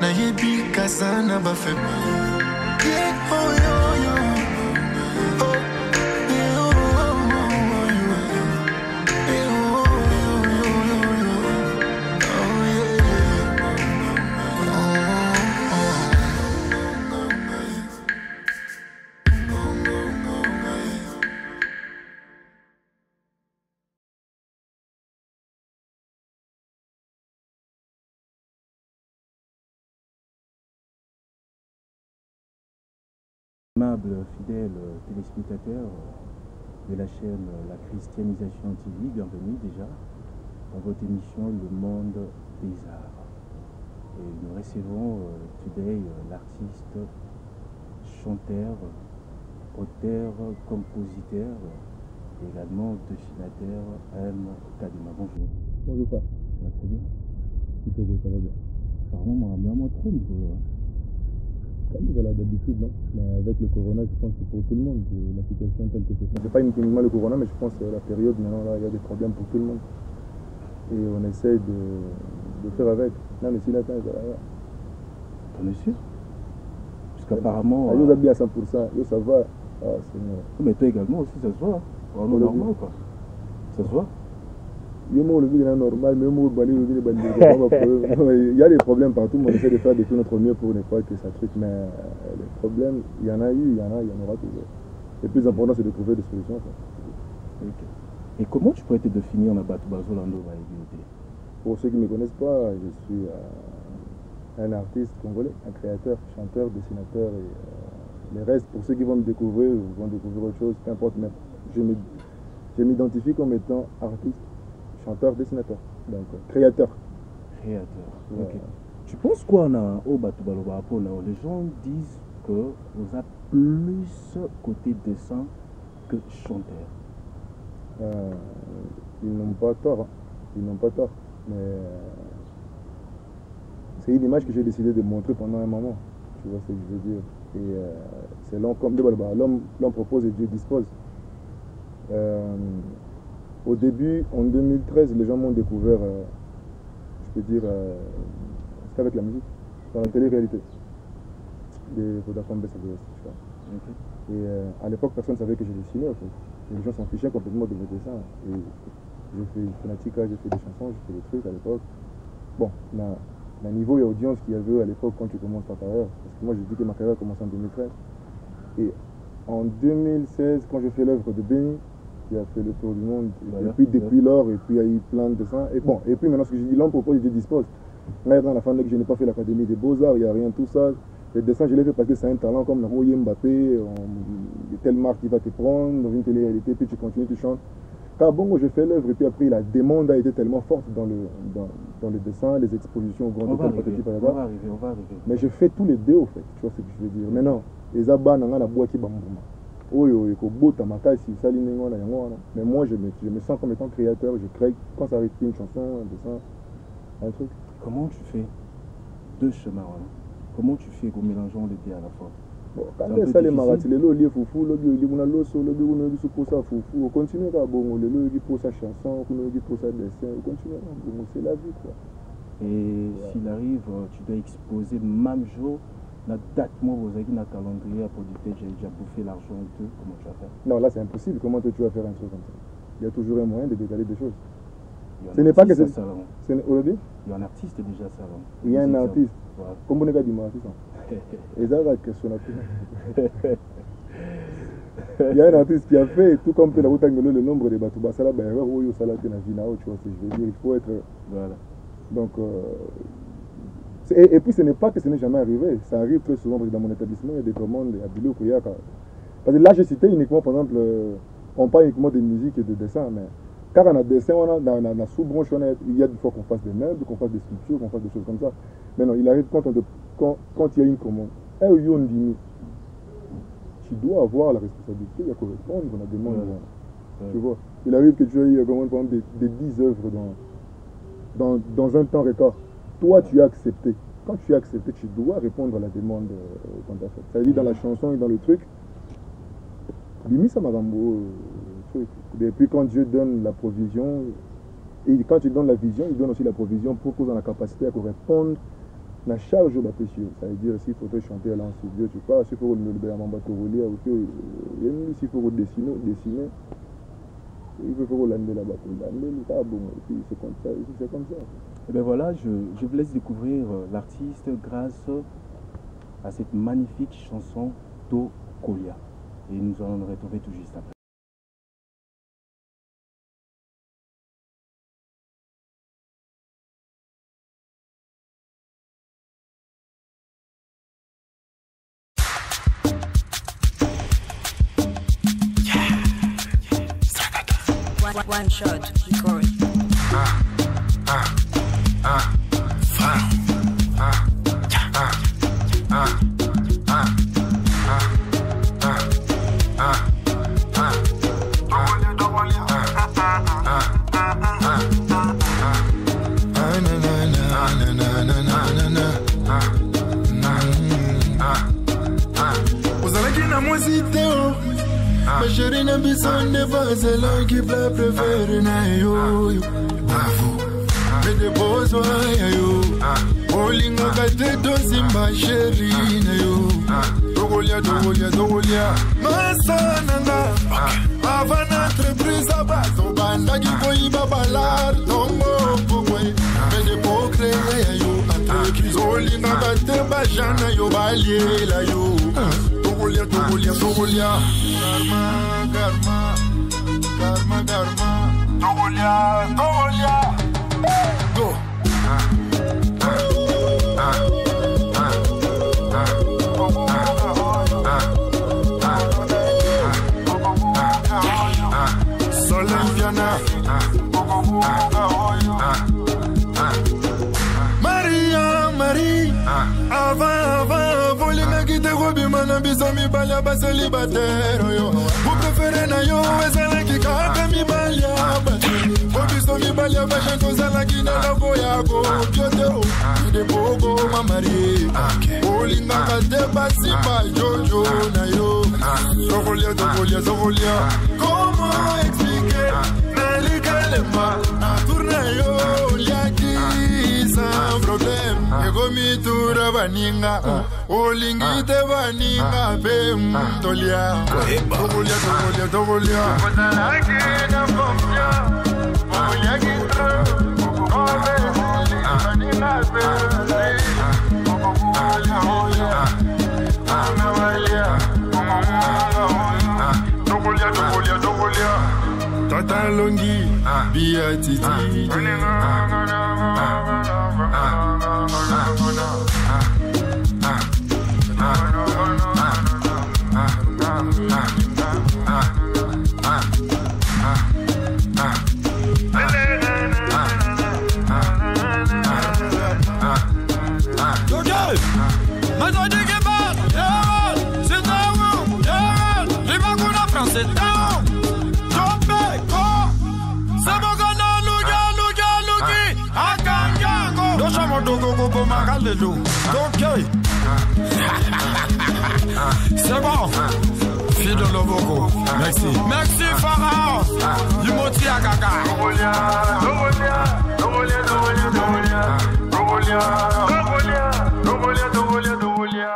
Nayebi kazana bafe. Yeah, oh yo yo. Oh, yeah, oh, oh, oh, yo. Yeah, oh, yo, yo, yo, yo. Oh, yeah. Aimables fidèles téléspectateurs de la chaîne La Christianisation TV, bienvenue déjà dans votre émission Le Monde des Arts. Et nous recevons today l'artiste, chanteur, auteur, compositeur et également dessinateur M. Kadima. Bonjour. Bonjour pas. Tu vas très bien? Il faut que ça va bien. Apparemment, vraiment trop de boulot. Comme vous avez d'habitude, non? Mais avec le corona, je pense que c'est pour tout le monde, la situation telle que c'est. C'est pas uniquement le corona, mais je pense que la période maintenant, là, il y a des problèmes pour tout le monde. Et on essaye de faire avec. Non, mais si la tête, ça va. T'en es sûr? Parce qu'apparemment. Vous habillez à 100%, ça va. Ah, Seigneur. Mais toi également aussi, ça se voit. Vraiment normal, quoi. Ça se voit? Il y a des problèmes partout, mais on essaie de faire de tout notre mieux pour ne pas que ça truc. Mais les problèmes, il y en a eu, il y en aura toujours. Le plus important, c'est de trouver des solutions. Okay. Et comment tu pourrais te définir en Abatu Bazolando? Pour ceux qui ne me connaissent pas, je suis un artiste congolais, un créateur, chanteur, dessinateur. Et les restes, pour ceux qui vont me découvrir, vont découvrir autre chose, peu importe. Mais je m'identifie comme étant artiste, chanteur, dessinateur, donc créateur. Créateur, ouais. Ok. Tu penses quoi au Batubaloba? Les gens disent que vous avez plus côté dessin que chanteur. Ils n'ont pas tort, hein. Ils n'ont pas tort. Mais c'est une image que j'ai décidé de montrer pendant un moment. Tu vois ce que je veux dire? Et c'est l'homme comme l'homme propose et Dieu dispose. Au début, en 2013, les gens m'ont découvert, je peux dire, c'était avec la musique, dans la télé-réalité. Des Vodafone BCBS, je crois. Okay. Et à l'époque, personne ne savait que je dessinais, en fait. Et les gens s'en fichaient complètement de mes dessins. Et j'ai fait Phonatica, j'ai fait des chansons, j'ai fait des trucs à l'époque. Bon, le niveau et audience qu'il y avait à l'époque quand tu commences ta carrière, parce que moi j'ai dit que ma carrière a commencé en 2013. Et en 2016, quand j'ai fait l'œuvre de Benny, qui a fait le tour du monde, et puis depuis lors, et puis il y a eu plein de dessins. Et bon, et puis maintenant ce que j'ai dit, l'homme propose et Dieu dispose. Là, dans la fin, que je n'ai pas fait l'Académie des Beaux-Arts, il n'y a rien, tout ça. Les dessins, je les fais parce que c'est un talent comme Narouye Mbappé, telle marque qui va te prendre dans une télé-réalité, puis tu continues, tu chantes. Car bon, j'ai fait l'œuvre, et puis après, la demande a été tellement forte dans le dessin, les expositions au grand hôtel, on va arriver. Mais je fais tous les deux, au fait, tu vois ce que je veux dire. Maintenant, les abats, n'ont la boîte qui bambouma. Mais moi je me sens comme étant créateur, je crée quand ça arrive une chanson, un dessin, un truc. Comment tu fais deux chemins? Comment tu fais en mélangeant les deux à la fois? Bon, quand ça les marathis, les lois foufou, on continue à bon, les lois pour sa chanson, pour sa dessin, on continue, c'est la vie quoi. Et s'il arrive, tu dois exposer même jour. La date, moi, vous avez un calendrier à produire, j'ai déjà bouffé l'argent et tout. Comment tu vas faire? Non, là, c'est impossible. Comment tu vas faire un truc comme ça? Il y a toujours un moyen de décaler des choses. Ce n'est pas que c'est. Aujourd'hui? Il y a un artiste déjà, ça. Il y a un artiste. Comment on est dit, artiste? Et ça, la question. Il y a un artiste qui a fait, tout comme la route le nombre de Batouba, ça là, tu vois ce que je veux dire. Il faut être. Voilà. Donc. Et puis ce n'est pas que ce n'est jamais arrivé, ça arrive très souvent parce que dans mon établissement il y a des commandes à Bilou Kouyaka. Parce que là j'ai cité uniquement par exemple, on parle uniquement de musique et de dessin, mais car on a dessin, on a dans la sous-branche, il y a des fois qu'on fasse des meubles, qu'on fasse des sculptures, qu'on fasse des choses comme ça. Mais non, il arrive quand il y a une commande, tu dois avoir la responsabilité à correspondre à la demande. Tu vois, il arrive que tu aies par exemple des 10 œuvres dans un temps record. Toi, tu as accepté. Quand tu as accepté, tu dois répondre à la demande qu'on t'a faite. Ça veut dire dans la chanson et dans le truc, Bimisa Magambo, truc. Et puis quand Dieu donne la provision, et quand il donne la vision, il donne aussi la provision pour qu'on ait la capacité à répondre à la charge de la péché. Ça veut dire s'il faut te chanter à l'ancien Dieu, tu vois, s'il faut le Béamamba Torolia, s'il faut dessiner, il faut l'amener là-bas pour l'amener, c'est comme ça, c'est comme ça. Et bien voilà, je vous laisse découvrir l'artiste grâce à cette magnifique chanson To Kolia. Et nous allons nous retrouver tout juste après. One shot, record. Ma chérie n'a besoin de pas, c'est l'un qui peut préférer na yo. Bravo, mais de besoin yo. Bolingo kate dosi ma chérie na yo. Dogolia, dogolia, dogolia. Masananga, avant entreprise à base, au banda qui voit babalar, tombo pourquoi. Mais de beaux créer yo, entreprise. Bolingo kate bajana yo, balier la yo. Dogolia, dogolia, dogolia. Karma, karma, karma, karma. Dogolia, dogolia. Go. Solempiana. Maria, Marie. Avant, les mecs qui te robent, man, bisous, mi balia, bas célibataire, yo. Vous préférez na yo, et c'est là qui carte mi balia, bas. Bisous, mi balia, bas, j'ai tout ça là qui n'a la voya, go, biotero. Il est beau, go, ma marie. Olinga, kate, basi, ba, jojo, na yo. Dogolia, dogolia, dogolia. Comment expliquer, Nelly Kalema, tourne yo, liaki, sans problème. Ego mi tura baninga, olingi te baninga, bem tolia. Dogolia, dogolia, dogolia. Kosalaki na pomya, olia kitra, ove baninga bem. Dogolia, olia, anawalia, dogolia, dogolia, dogolia. Tata longi, biatiti. C'est bon. Fille de Lobogo. Merci. Merci Pharaon. Du moti à gaga. Dogolia, dogolia, dogolia, dogolia, dogolia. Dogolia, dogolia, dogolia, dogolia, dogolia.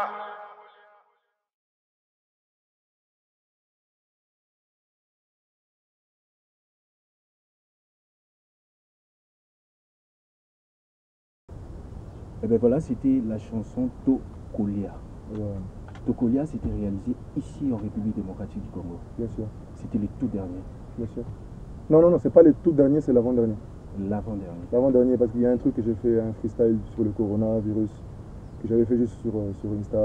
Et bien voilà, c'était la chanson To Kolia. Ouais. To Kolia, c'était réalisé ici en République démocratique du Congo. Bien sûr. C'était le tout dernier. Bien sûr. Non, non, non, c'est pas le tout dernier, c'est l'avant-dernier. L'avant-dernier. L'avant-dernier, parce qu'il y a un truc que j'ai fait, un freestyle sur le coronavirus, que j'avais fait juste sur Insta,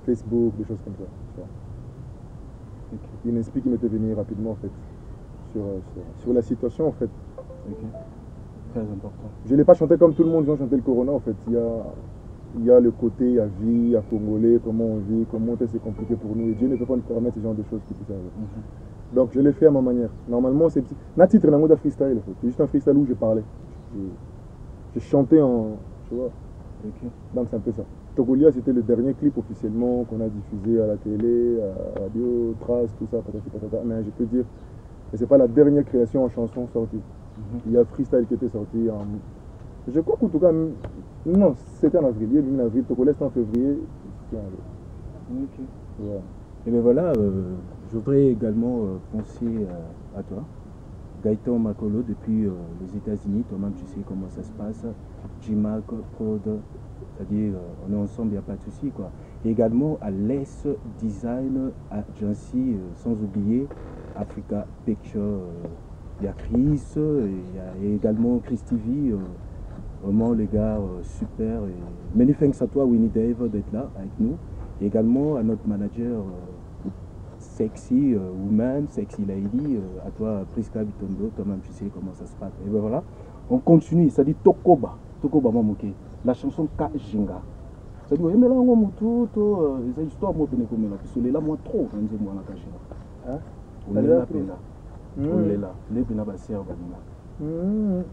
Facebook, des choses comme ça. Okay. Il y a une explique qui m'était venu rapidement, en fait, sur la situation, en fait. Okay. Très important. Je ne l'ai pas chanté comme tout le monde vient chanter le corona, en fait. Il y a le côté à vie, à Congolais, comment on vit, comment c'est compliqué pour nous. Et Dieu ne peut pas nous permettre ce genre de choses qui puissent arriver. Donc je l'ai fait à ma manière. Normalement, c'est petit. Na titre n'a pas de freestyle, en fait. C'est juste un freestyle où je parlais. J'ai chanté en. Tu vois. Ok. Donc c'est un peu ça. Togolia, c'était le dernier clip officiellement qu'on a diffusé à la télé, à la radio, Trace, tout ça, patati patata. Mais je peux dire que c'est pas la dernière création en chanson sortie. Il y a Freestyle qui était sorti en. Je crois qu'en tout cas, non, c'était en avril. Il y a en avril, Togolia c'était en février. C'était en avril. Ok. Voilà. Et bien voilà, je voudrais également penser à toi. Gaëtan Makolo depuis les États-Unis, toi-même tu sais comment ça se passe. J-Mac, Prod, c'est-à-dire on est ensemble, il n'y a pas de souci quoi. Et également à l'Est Design Agency, sans oublier Africa Picture. Il y a Chris, il y a également Chris TV. Vraiment les gars, super. Et many thanks à toi Winnie Dave d'être là avec nous. Et également à notre manager sexy woman, sexy lady, à toi Priska Bitondo, toi-même tu sais comment ça se passe. Et ben voilà, on continue, ça dit Tokoba, Tokoba Mamoke, la chanson Kajinga. Ça dit, oui, mais là on m'a tout, les histoires moi je connais parce que là moi trop, quand je moi la Kajinga. Hein? On est là, pena. On est là, les pena va servir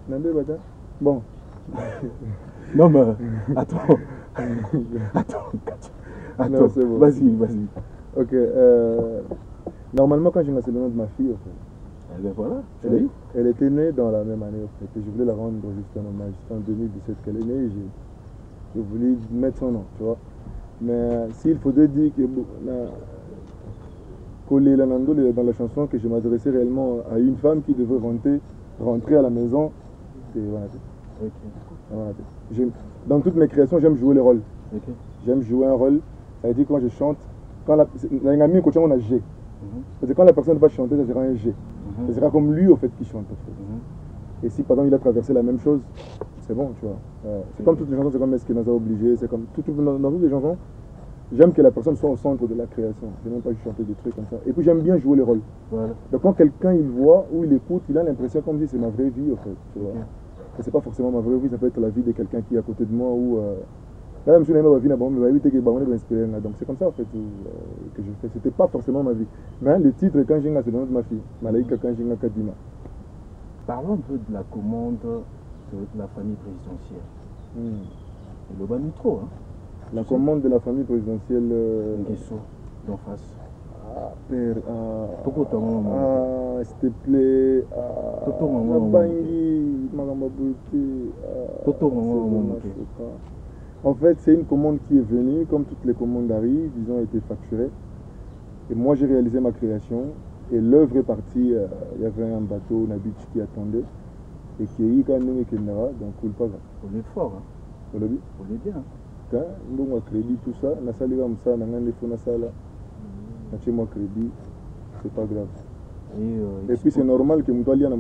Badina. Bon. Non mais, attends, Non, c'est bon. Vas-y. Ok, normalement quand j'ai lancé le nom de ma fille, en fait, Eh ben voilà, elle était née dans la même année, en fait, et je voulais la rendre juste un hommage. C'était en 2017 qu'elle est née, et je voulais mettre son nom, tu vois. Mais s'il faudrait dire que Kolé Lanando dans la chanson, que je m'adressais réellement à une femme qui devait rentrer à la maison, c'est voilà. Dans toutes mes créations, j'aime jouer les rôles. Okay. J'aime jouer un rôle, ça veut dire quand je chante, quand la on a G. Parce que quand la personne va chanter, ça sera un G. Ça sera comme lui au fait qui chante. En fait. Et si par exemple il a traversé la même chose, c'est bon, tu vois. C'est comme toutes les chansons, c'est comme Eskenaza obligé, c'est comme dans toutes les chansons, j'aime que la personne soit au centre de la création. Je n'aime pas chanter des trucs comme ça. Et puis j'aime bien jouer les rôles. Voilà. Donc quand quelqu'un il voit ou il écoute, il a l'impression comme si c'est ma vraie vie, en fait. Tu vois. Et c'est pas forcément ma vraie vie, ça peut être la vie de quelqu'un qui est à côté de moi ou. Là, je ma vie, donc c'est comme ça en fait que je fais. C'était pas forcément ma vie. Mais le titre, quand j'ai c'est le nom de ma fille. Malaïka Kanjinga Kadima. Parlons un peu de la commande de la famille présidentielle. Le bas trop, hein. La commande de la famille présidentielle. Nguesso, d'en face. Père. S'il te plaît. En fait, c'est une commande qui est venue, comme toutes les commandes arrivent, ils ont été facturés. Et moi, j'ai réalisé ma création. Et l'œuvre est partie. Il y avait un bateau, un beach qui attendait. Et qui est quand même donc coule pas. On est fort, hein. On est bien. Quand on crédit, tout ça, on a salé comme ça, on a un téléphone à ça là. On a moi crédit, c'est pas grave. Et puis c'est normal que je sois là.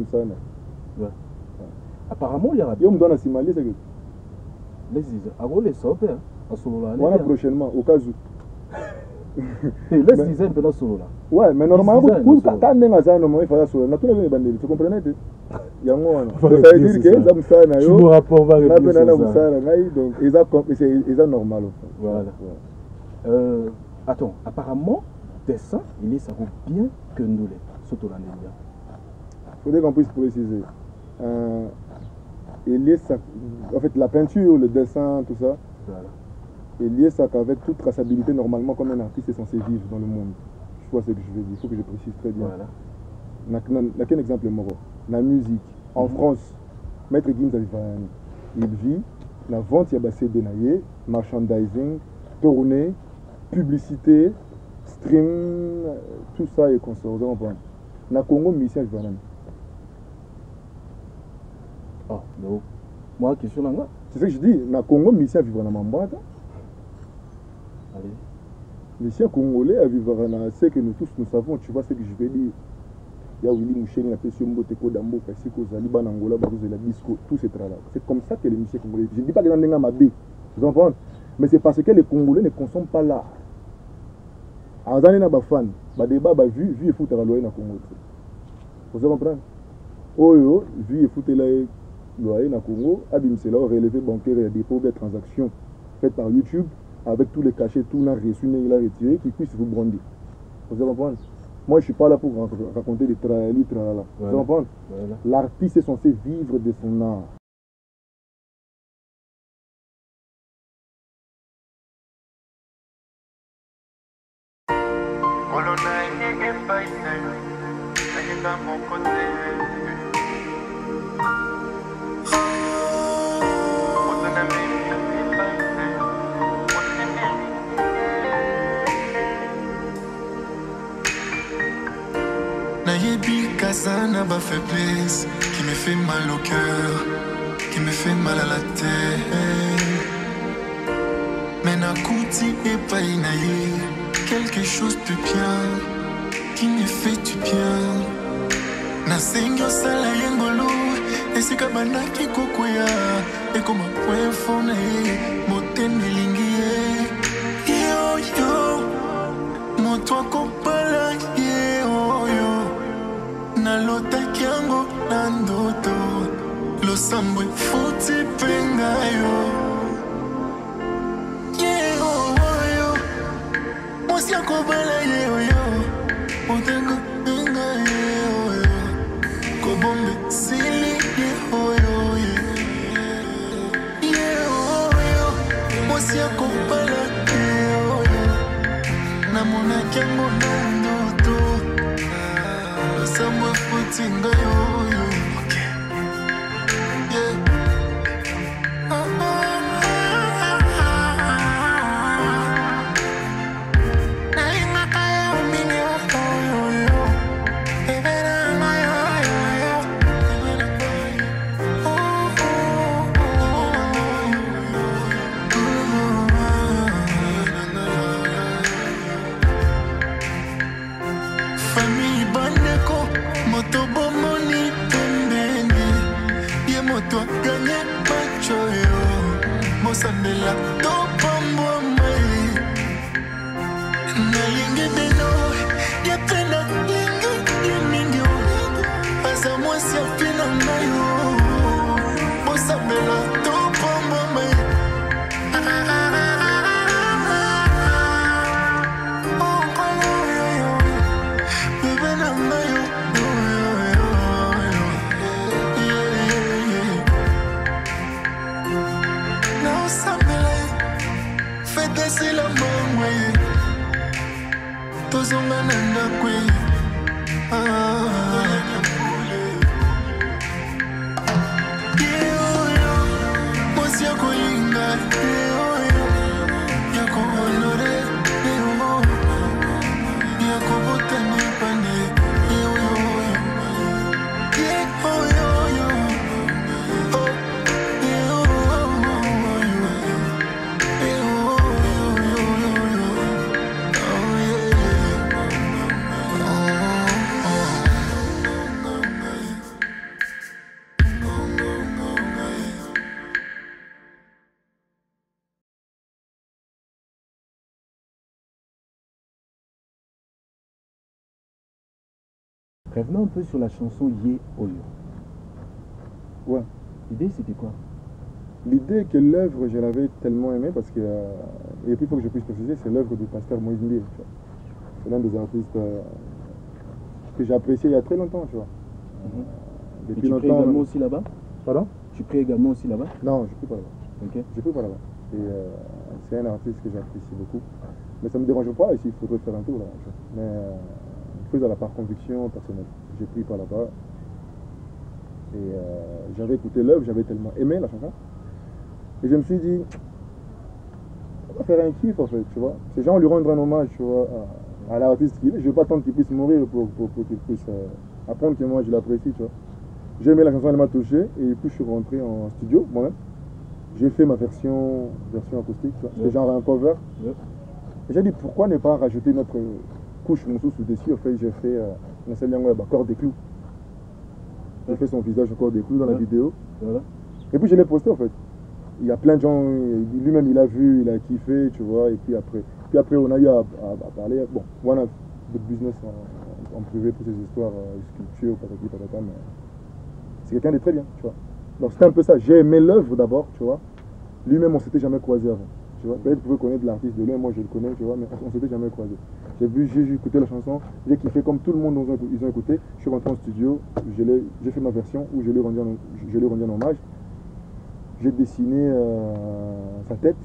Apparemment, il y a un peu de Simali, c'est que. Voilà prochainement, au cas où. Laisse dire un peu la solo là. Ouais, mais normalement, quand on il faut la solo. Tu comprenais? Ça veut dire que ça donc c'est normal. Voilà. Attends, apparemment, dessin, il est ça vaut bien que nous les surtout l'année dernière. Il faudrait qu'on puisse préciser. Il est ça, en fait, la peinture, le dessin, tout ça. Voilà. Il est ça qu'avec toute traçabilité, normalement, comme un artiste est censé vivre dans le monde. Je vois ce que je veux dire. Il faut que je précise très bien. Voilà. N'a qu'un exemple, Moro. La musique. En France, Maître Gims il vit la vente, il y a CD, merchandising, tournée, publicité, stream, tout ça est consommé. Na Congo, mission, je vais. Oh, non. Moi, question là. C'est ce que je dis. Na Congo, mission, vivre dans ma boîte. Allez. Mission congolais à vivre dans ce que nous tous nous savons. Tu vois ce que je veux dire. Il y a Willy Moucheni, la pression Mboteko Dambo, Kassiko, Zaliba, Nangola, Barouz et la disco, tous ces travaux. C'est comme ça que les musiciens congolais. Je ne dis pas que dans les Mabé, vous comprenez? Mais c'est parce que les Congolais ne consomment pas l'art. En Zanina Bafan, Badeba, vu et foot à la loi dans Congo. Vous comprenez? Oh, vu et foot à la loi dans Congo, Abim c'est là, relevé bancaire et dépôt de transactions faites par YouTube, avec tous les cachets, tout l'a reçu, il a retiré, qui puisse vous brandir. Vous comprenez? Moi, je ne suis pas là pour raconter des tralala. Vous comprenez? L'artiste est censé vivre de son art. nayenga mon côté. Nayebi Kazana ba faiblesse qui me fait mal au cœur, qui me fait mal à la tête. Mais Nakuti et Painaye, quelque chose de bien, qui me fait du bien. Nasengo sala yengolo, esika banaki kokoya, et comme un point fone, moten melingie. Yo yo, moto kopala yo yo. Nalota kiango nandoto, lo sambo futi penga yo. Kobala yo yo, motengo penga yo yo, kobombe sili yo yo yo, mosia kobala yo yo, namona kiango nandoto, samwa futinga yo yo. Sambela topa mwame na lingi beno ya pena lingi yemingi asa mwasi ya pena mayo mo sambela topa mwame oh kolo yo yo bebe na mayo c'est la mangwe tozonga nanda kwe yo mosi ya kolinga yo ya kohonore ya kobotani pane Revenons un peu sur la chanson Ye Oyo. Ouais. L'idée c'était quoi? L'idée que l'œuvre, je l'avais tellement aimée parce que, et puis il faut que je puisse préciser, c'est l'œuvre du pasteur Moïse Ndiaye. C'est l'un des artistes que j'ai apprécié il y a très longtemps, tu vois. Depuis longtemps. Tu pries également aussi là-bas? Pardon? Tu pries également aussi là-bas? Non, je ne prie pas là-bas. Ok. Je ne prie pas là-bas. Et c'est un artiste que j'apprécie beaucoup. Mais ça ne me dérange pas, ici il faudrait faire un tour là. Mais plus par conviction personnelle. Je prie pas là-bas. Et j'avais écouté l'œuvre, j'avais tellement aimé la chanson. Et je me suis dit, on va faire un kiff en fait, tu vois. Ces gens lui rendre un hommage, tu vois, à l'artiste qu'il est. Je ne veux pas attendre qu'il puisse mourir pour qu'il puisse apprendre que moi je l'apprécie, tu vois. J'ai aimé la chanson, elle m'a touché. Et puis je suis rentré en studio moi-même. J'ai fait ma version acoustique, tu vois. C'était genre un cover. Et j'ai dit, pourquoi ne pas rajouter notre couche moussou sous-dessus. En fait, j'ai fait corps des clous. J'ai fait son visage au corps des clous dans la vidéo. Voilà. Et puis je l'ai posté en fait. Il y a plein de gens, lui-même il a vu, il a kiffé, tu vois. Et puis après on a eu à parler. Bon, on a d'autres business en privé pour ces histoires, sculpture, patati patata, mais c'est quelqu'un de très bien, tu vois. Donc c'était un peu ça. J'ai aimé l'œuvre d'abord, tu vois. Lui-même on s'était jamais croisé avant. Tu vois, peut-être que vous pouvez connaître l'artiste de lui, moi je le connais, tu vois, mais on ne s'était jamais croisé. J'ai écouté la chanson, j'ai kiffé comme tout le monde ils ont écouté. Je suis rentré en studio, j'ai fait ma version où je lui ai rendu un hommage. J'ai dessiné sa tête,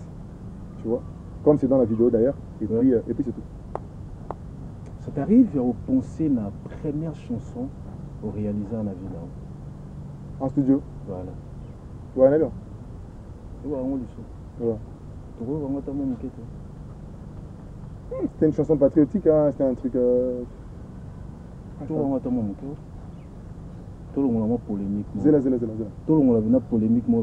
tu vois, comme c'est dans la vidéo d'ailleurs, et puis c'est tout. Ça t'arrive à penser la première chanson au réaliser en avis là? En studio? Voilà. Ouais, on est bien. Tu vois, on le sait. Ouais. Tu vois, on va t'amener une quête. C'était une chanson patriotique, hein? C'était un truc. Tu vois, on va t'amener une quête. Tout le monde a polémique. Zéla. Tout le monde a polémique. Moi,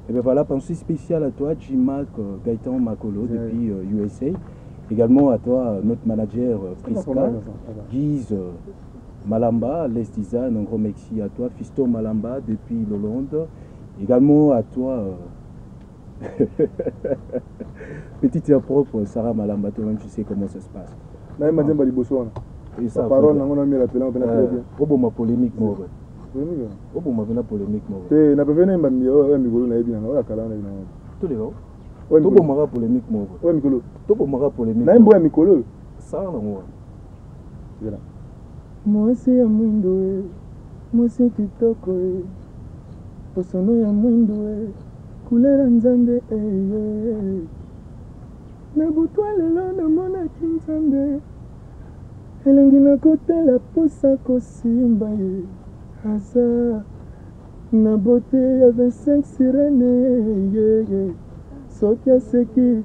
et bien voilà, pensée spéciale à toi, J-Mac, Gaëtan Makolo, depuis USA. Également à toi, notre manager Prisca, Guise Malamba, Les Design, un gros merci à toi, Fisto Malamba depuis l'Hollande. Également à toi, petite et propre Sarah Malamba, toi-même tu sais comment ça se passe. Et ça, parole, on a mis la télé, on a bien. Au bon, ma polémique, moi. Au bon, ma polémique, moi. Tu n'as pas venu, mais il y a bien. Tous les gars. Tout le monde polémique, moi. Ouais, Mikolo. Tout le monde polémique. N'a pas Mikolo. Ça, là, moi. Moi, c'est un mundo. Moi, c'est Kitoko. Posono ya mundo. Couleur nzambe. Na butwa lelo na mona kinzambe. Elengi na kotela posa kosimba ye. Asa na beauté ya 25 sirene. Soki aseki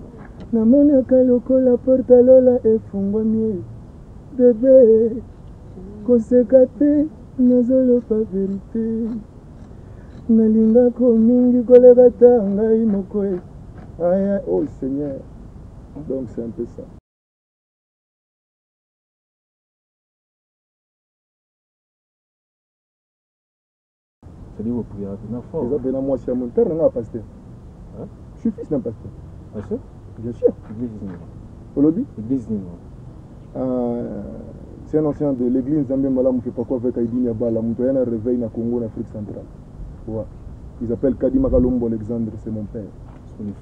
namoni akalokola porta lola efungwami. Bebe koseka te nazoloba verite. Nalingako mingi koleka ta ngai moko. Aya, oh Seigneur. Donc c'est un peu ça. C'est-à-dire au prière de la foi. Moi, je suis mon père, non, pasteur. Je suis fils d'un pasteur. Pasteur? Bien sûr. Église Nino. Au lobby? Église Nino. C'est un ancien de l'église Zambie Malam, je ne sais pas quoi avec Aïdini Abala. Mon père a un réveil dans le Congo, en Afrique centrale. Ouais. Ils appellent Kadima Kalombo Alexandre, c'est mon père.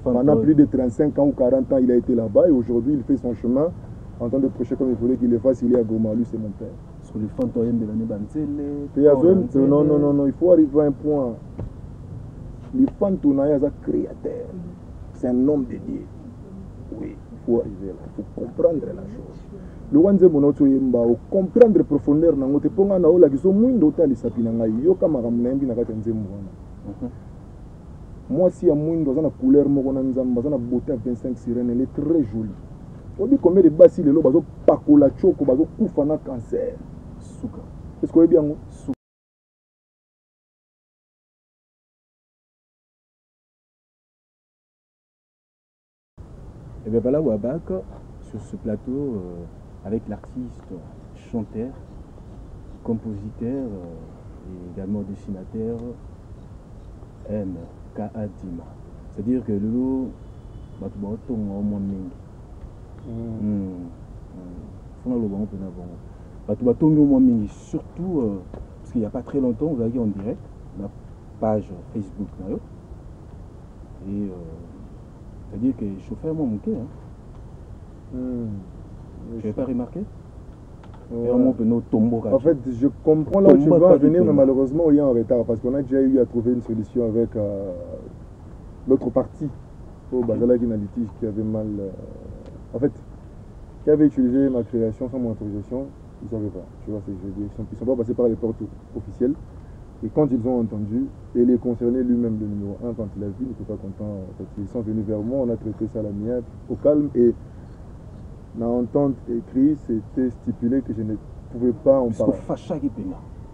Pendant plus de 35 ans ou 40 ans, il a été là-bas et aujourd'hui, il fait son chemin en train de prêcher comme il fallait qu'il le fasse. Il est à Goma, lui, c'est mon père. Sur les fantômes de l'année Banzele. Non, il faut arriver à un point. Les fantômes, c'est un créateur. C'est un homme de Dieu. Oui, il faut arriver là. Il faut comprendre la chose. Le wanze monoto yemba o comprendre profondeur na ngote ponga na ola kiso mwindo tali sapina ngai yo kama ramnembi na kati nzembo wana. Moi si ya mwindo za na couleur moko na nzamba za na beauté 25 sirène, elle est très jolie. Obi combien de basi lelo bazo pakola choko bazo kufa na cancer. Suka. Est-ce que bien Suka. Et bien voilà Wabak sur ce plateau avec l'artiste, chanteur, compositeur et également dessinateur M.K.A. Dima. C'est-à-dire que Lolo, Batubato, au moins mingi. Surtout parce qu'il n'y a pas très longtemps, vous avez en direct la page Facebook. Et c'est-à-dire que je chauffais mon manqué. Je n'avais pas remarqué. En fait, je comprends là où tu vas venir, mais malheureusement, il y a en retard parce qu'on a déjà eu à trouver une solution avec l'autre partie au Bazala Guinalitige qui avait mal. En fait, qui avait utilisé ma création sans mon autorisation, ils ne savaient pas. Tu vois, ils ne sont pas passés par les portes officielles. Et quand ils ont entendu, et les concernés lui-même, le numéro 1, quand il a vu, il n'était pas content. En fait, ils sont venus vers moi, on a traité ça à l'amiable, au calme. Et dans l'entente écrite, c'était stipulé que je ne pouvais pas en parler.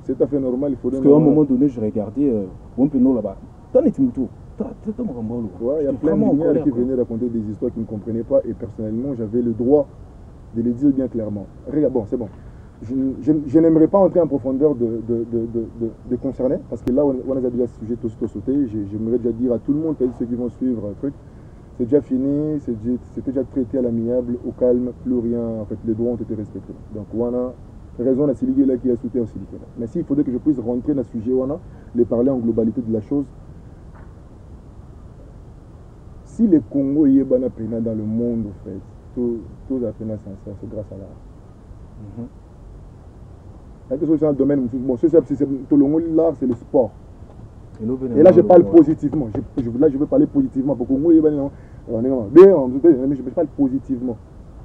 C'est tout à fait normal, il faut parce qu'à un moment donné, je regardais mon péno là-bas. T'en es tout. Ouais, il y a plein de lumières qui venaient raconter des histoires qu'ils ne comprenaient pas. Et personnellement, j'avais le droit de les dire bien clairement. Regarde, bon, c'est bon. Je n'aimerais pas entrer en profondeur de concernés, parce que là, on a déjà ce sujet tout sauté. J'aimerais déjà dire à tout le monde, ceux qui vont suivre un truc, c'est déjà fini, c'était déjà traité à l'amiable, au calme, plus rien, en fait, les droits ont été respectés. Donc, on a raison à Siligé là qui a sauté aussi. Mais s'il faudrait que je puisse rentrer dans ce sujet, on a les parler en globalité de la chose. Si le Congo est dans le monde, en fait, tout a fait c'est grâce à l'art. Dans le domaine, bon, l'art, c'est le sport. Et là, je parle positivement. Là, je veux parler positivement. Pour Congo, mais je parle positivement.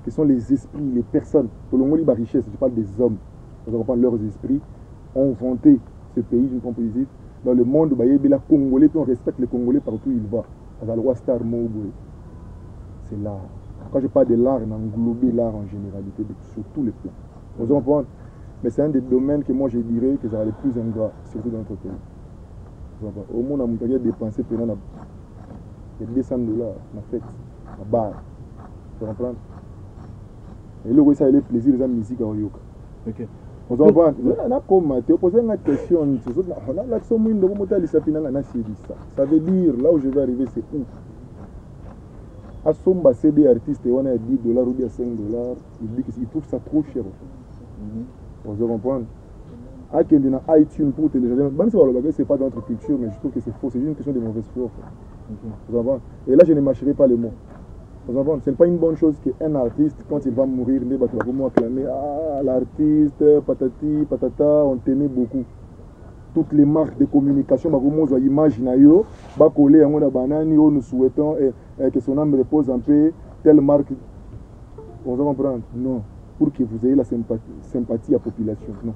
qui sont les esprits, les personnes. Pour le monde, la richesse, je parle des hommes. Vous comprenez, leurs esprits ont vanté ce pays d'une forme positive. Dans le monde, les Congolais, puis on respecte les Congolais partout où ils vont. À la Star Mobo, c'est l'art. Quand je parle de l'art, on englobe l'art en généralité, sur tous les plans. Vous comprenez? Mais c'est un des domaines que moi je dirais que ça va les plus ingrats, surtout dans notre pays. Au monde, on a dépensé pendant 200 $, la fête, la barre. Tu comprends? Et là, ça a le plaisir de la musique à Oyoka. Ok. Vous comprenez? On a comme tu posé une question, ça veut dire, là où je vais arriver, c'est où? À Somba, c'est des artistes, on a $10 ou bien $5, il dit qu'il trouve ça trop cher. Vous comprenez? À iTunes pour télécharger, même si ce n'est pas dans notre culture, mais je trouve que c'est faux, c'est juste une question de mauvaise foi. Vous comprenez? Et là, je ne mâcherai pas les mots. Vous comprenez? Ce n'est pas une bonne chose qu'un artiste, quand il va mourir, il va acclamer l'artiste, patati, patata, on t'aimait beaucoup. Toutes les marques de communication, l'image, nous souhaitons que son âme repose en paix, telle marque. Vous comprenez? Non. Pour que vous ayez la sympathie à la population. Non.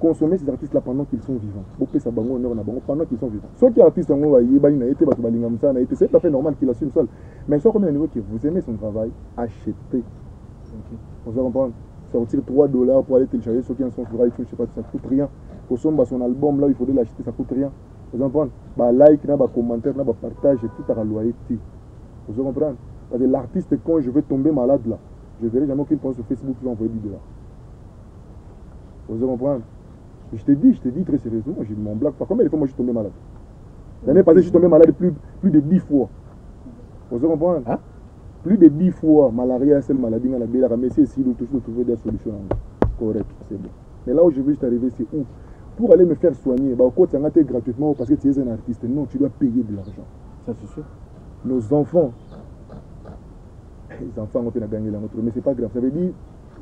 Consommez ces artistes-là pendant qu'ils sont vivants. Pendant qu'ils sont vivants. Soit qui artiste, c'est tout à fait normal qu'il assume seul. Mais soit combien de niveau que vous aimez son travail, achetez. Vous comprenez? Sortir $3 pour aller télécharger ceux qui en sont sur iTunes, je sais pas, ça ne coûte rien. Pour son album là, il faudrait l'acheter, ça ne coûte rien. Vous comprenez? Like, commentaire, partage, et tout à la loyauté. Vous comprenez? Parce que l'artiste, quand je vais tomber malade là, je ne verrai jamais aucune personne sur Facebook qui va envoyer $10. Vous comprenez? Je te dis très sérieusement, j'ai mon blague. Combien de fois moi je suis tombé malade? L'année passée, je suis tombé malade plus de 10 fois. Vous comprenez? Hein? Plus de 10 fois, malaria, c'est une maladie, mais c'est ici, nous toujours trouver des solutions. Correct, c'est bon. Mais là où je veux juste arriver, c'est où? Pour aller me faire soigner, tu as gratuitement parce que tu es un artiste. Non, tu dois payer de l'argent. Ça, c'est sûr. Nos enfants, les enfants ont pu gagner la nôtre, mais c'est pas grave. Ça veut dire,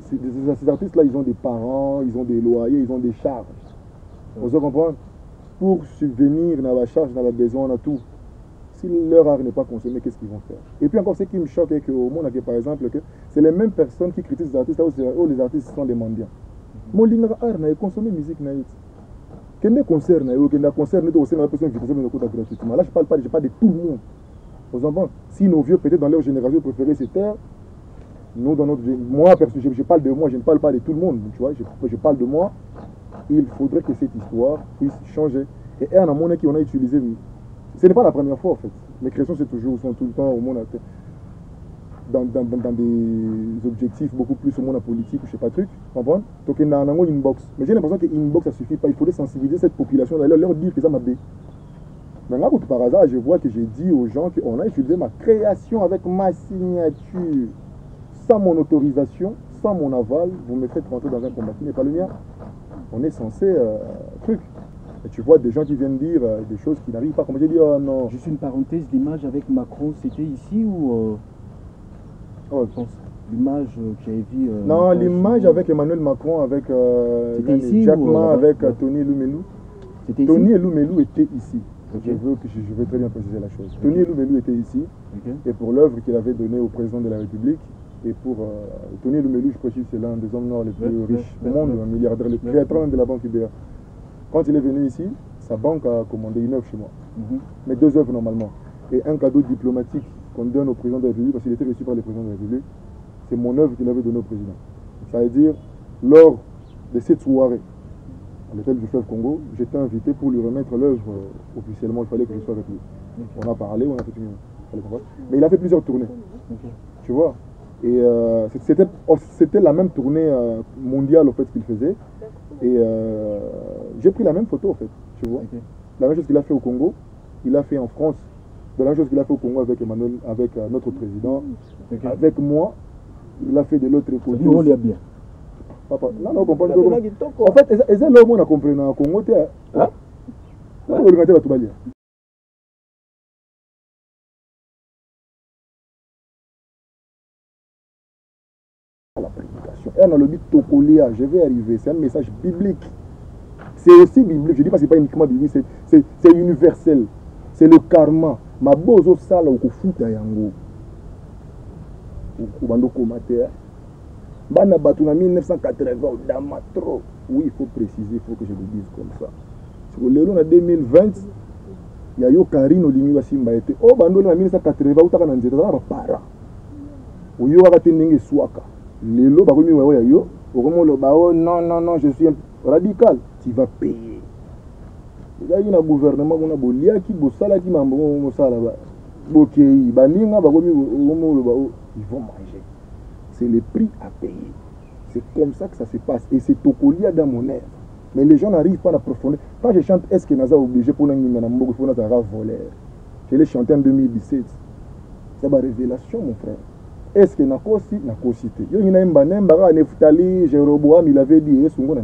ces artistes-là, ils ont des parents, ils ont des loyers, ils ont des charges. Vous comprenez? Pour subvenir à la charge, dans la besoin, on a tout. Si leur art n'est pas consommé, qu'est-ce qu'ils vont faire? Et puis encore, ce qui me choque, c'est qu'au monde, par exemple, c'est les mêmes personnes qui critiquent les artistes, où les artistes sont des mendiants. Mon art n'a consommé musique naïve. Quel est concert, quel concert, nous aussi, la personne qui consomme le coup gratuitement. Là, je parle pas de tout le monde. Vous entendez? Si nos vieux, peut-être dans leur génération, préféraient ces terres, nous, dans notre... Moi, je parle de moi, je ne parle pas de tout le monde. Tu vois, je parle de moi. Il faudrait que cette histoire puisse changer. Et un amont qui on a utilisé, ce n'est pas la première fois en fait. Mes créations sont tout le temps au monde dans des objectifs beaucoup plus au monde politique ou je sais pas truc. Donc il y a un inbox. Mais j'ai l'impression que inbox ça suffit pas. Il faudrait sensibiliser cette population, leur dire que ça m'a bé. Maintenant, par hasard, je vois que j'ai dit aux gens qu'on a utilisé ma création avec ma signature. Sans mon autorisation, sans mon aval, vous me faites rentrer dans un combat qui n'est pas le mien. On est censé truc. Et tu vois des gens qui viennent dire des choses qui n'arrivent pas. Comme j'ai dit, oh non. Juste une parenthèse, l'image avec Macron, c'était ici ou oh, l'image que j'avais vue non, l'image avec Emmanuel Macron, avec Jack Ma, avec Tony Eloumelou. Tony Eloumelou était ici. Okay. Je veux très bien préciser la chose. Okay. Tony Eloumelou était ici. Okay. Et pour l'œuvre qu'il avait donnée au président de la République, et pour Tony Eloumelou, je précise, c'est l'un des hommes noirs les plus riches du monde, un milliardaire, le créateur de la banque UBA. Quand il est venu ici, sa banque a commandé une œuvre chez moi. Mais 2 œuvres normalement. Et un cadeau diplomatique qu'on donne au président de la République, parce qu'il était reçu par le président de la République, c'est mon œuvre qu'il avait donnée au président. Ça veut dire, lors de cette soirée, à l'hôtel du fleuve Congo, j'étais invité pour lui remettre l'œuvre officiellement. Il fallait que je sois avec lui. On a parlé, on a fait une... Mais il a fait plusieurs tournées. Tu vois? Et c'était la même tournée mondiale au fait qu'il faisait. Et j'ai pris la même photo en fait, tu vois. La même chose qu'il a fait au Congo, il a fait en France. La même chose qu'il a fait au Congo avec Emmanuel, avec notre président, avec moi. Il a fait de l'autre côté. On l'a bien. Papa, là, on comprend. En fait, c'est là où on a compris au Congo. Hein? Là, on regarde tout bien. La prédication. Et on a le but Tokolia, je vais arriver. C'est un message biblique. C'est aussi biblique. Je dis pas que ce n'est pas uniquement biblique, c'est universel. C'est le karma. Ma bozo sala ou kofuta yango. au bando commaté. Bana Batuna 1980, dama trop. Oui, il faut préciser, il faut que je le dise comme ça. Sur le long en 2020, il y a eu Karine Olingi Simba été. Oh, bando en 1980, où t'as un nzeta, ça va para. Où il y aura tenenge swaka. Le lot, bah oui, ouais, ouais, yo. Au moment le bah non, je suis radical. Tu vas payer. Il y a un gouvernement qui a bolia qui bossala qui m'a bossala ba. Bokei, baninga bah oui, au moment le bah ils vont manger. C'est le prix à payer. C'est comme ça que ça se passe. Et c'est Tokolia dans mon air. Mais les gens n'arrivent pas à approfondir. Quand je chante, est-ce que Naza obligé pour nous voleur? Je l'ai chanté en 2017. C'est ma révélation, mon frère. Est-ce que Nakosi, Nakosité? Il y a un banemba, Neftali, Jéroboam, il avait dit, est-ce qu'on a?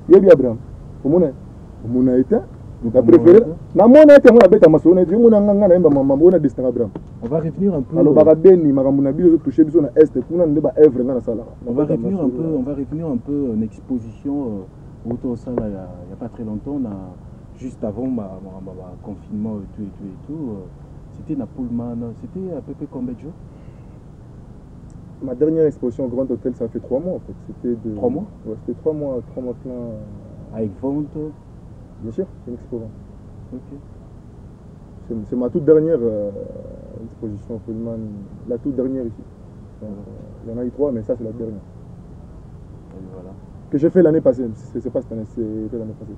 Il y a bien Abraham. Mon a été. Tu as préféré? Na mon a été, mon a bête à ma sonne. Dieu, mon a un destin Abraham. On va revenir un peu. Alors, Barabeni, Maramunabi, touché besoin à Est, pour nous, débat œuvre dans la salle. On va revenir un peu en exposition autour de ça, il n'y a pas très longtemps, juste avant ma confinement et tout. C'était Napoulman, c'était à peu près combien de jours? Ma dernière exposition au Grand Hôtel, ça fait 3 mois en fait. C'était 3 mois? Ouais, c'était 3 mois plein. Avec vente? Bien sûr, c'est une expo. Ok. C'est ma toute dernière exposition au Pullman, la toute dernière ici. Il y en a eu 3, mais ça c'est la dernière. Et voilà. Que j'ai fait l'année passée, c'est pas cette année, c'était l'année passée.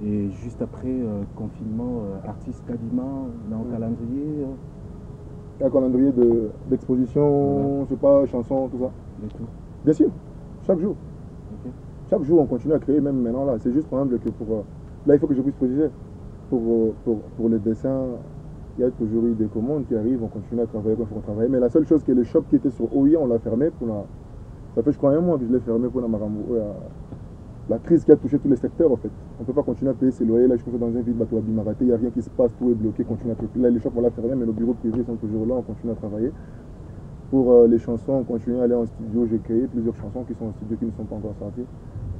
Et juste après confinement, artiste Kadima, dans le calendrier Un calendrier d'exposition, je sais pas, chansons, tout ça. Et tout. Bien sûr, chaque jour. Okay. Chaque jour on continue à créer, même maintenant là. C'est juste par exemple que pour. Là il faut que je puisse préciser. Pour les dessins, il y a toujours eu des commandes qui arrivent, on continue à travailler comme il faut travailler. Mais la seule chose que le shop qui était sur OI, on l'a fermé pour la. Ça fait je crois un mois que je l'ai fermé pour la crise qui a touché tous les secteurs en fait. On ne peut pas continuer à payer ses loyers. Là je suis dans un vide bateau à Bimaraté, il n'y a rien qui se passe, tout est bloqué, continue à travailler. Là les shops on l'a fermé, mais nos bureaux privés sont toujours là, on continue à travailler. Pour les chansons, on continue à aller en studio, j'ai créé plusieurs chansons qui sont en studio qui ne sont pas encore sorties.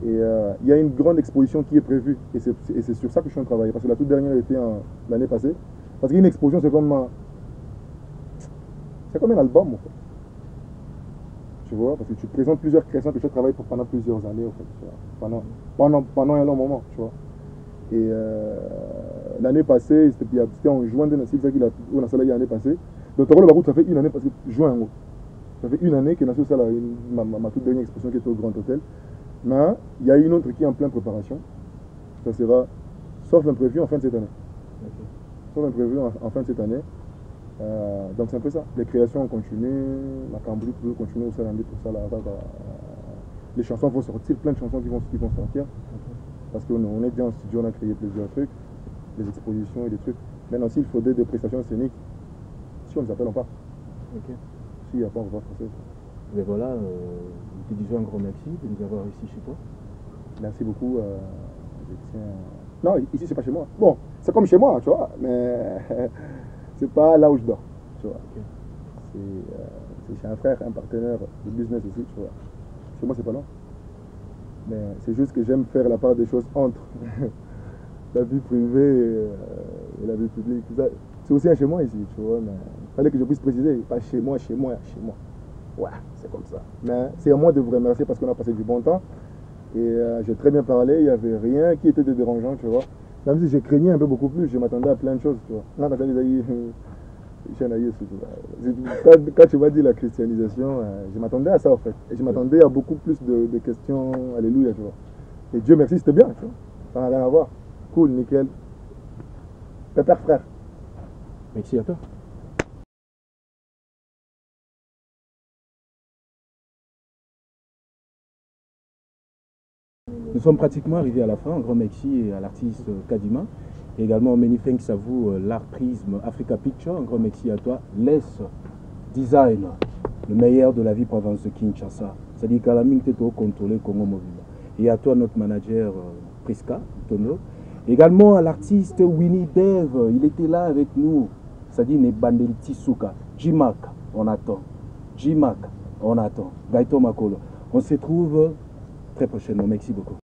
Et il y a une grande exposition qui est prévue et c'est sur ça que je suis en train de travailler parce que la toute dernière était l'année passée. Parce qu'une exposition c'est comme un album en fait. Tu vois, parce que tu présentes plusieurs créations que tu travailles pendant plusieurs années en fait, tu vois, pendant un long moment, tu vois. Et l'année passée, c'était en juin de on a ça l'année passée. Donc ça fait une année parce que juin, ça fait une année que nous ça ma toute dernière exposition qui était au Grand Hôtel. Mais il y a une autre qui est en pleine préparation. Ça sera sauf imprévu en fin de cette année. Okay. Sauf imprévu en fin de cette année. Donc c'est un peu ça. Les créations continuent, la Cambrie continue au Salambi, tout ça. Les chansons vont sortir, plein de chansons qui vont sortir. Okay. Parce qu'on est bien en studio, on a créé plusieurs trucs, des expositions et des trucs. Maintenant, s'il faut des prestations scéniques, si on nous appelle, on part. Ok. S'il n'y a pas, on va français. Mais voilà, je te disais un grand merci de nous avoir ici chez toi. Merci beaucoup. Je tiens... Non, ici, c'est pas chez moi. Bon, c'est comme chez moi, tu vois, mais c'est pas là où je dors, tu vois. Okay. C'est chez un frère, un partenaire de business aussi, tu vois. Chez moi, c'est pas là. Mais c'est juste que j'aime faire la part des choses entre la vie privée et la vie publique. C'est aussi un chez moi ici, tu vois, mais il fallait que je puisse préciser, pas chez moi, chez moi, chez moi. Ouais, c'est comme ça. Mais c'est à moi de vous remercier parce qu'on a passé du bon temps. Et j'ai très bien parlé, il n'y avait rien qui était dérangeant, tu vois. Même si j'ai craigné un peu beaucoup plus, je m'attendais à plein de choses, tu vois. Quand tu m'as dit la christianisation, je m'attendais à ça en fait. Et je m'attendais à beaucoup plus de questions, alléluia, tu vois. Et Dieu merci, c'était bien, tu vois. Ça n'a rien à voir. Cool, nickel. Pépère frère. Merci à toi. Nous sommes pratiquement arrivés à la fin. Un grand merci à l'artiste Kadima. Et également, many thanks à vous, l'Art Prisme Africa Picture. Un grand merci à toi. Laisse Design, le meilleur de la vie province de Kinshasa. C'est-à-dire qu'à la mine, tu es contrôlé Congo Mobile. Et à toi, notre manager Priska Tono. Également à l'artiste Winnie Dev. Il était là avec nous. C'est-à-dire Nebandeliti Souka. Jimak, on attend. Jimak, on attend. Gaito Makolo. On se retrouve très prochainement. Merci beaucoup.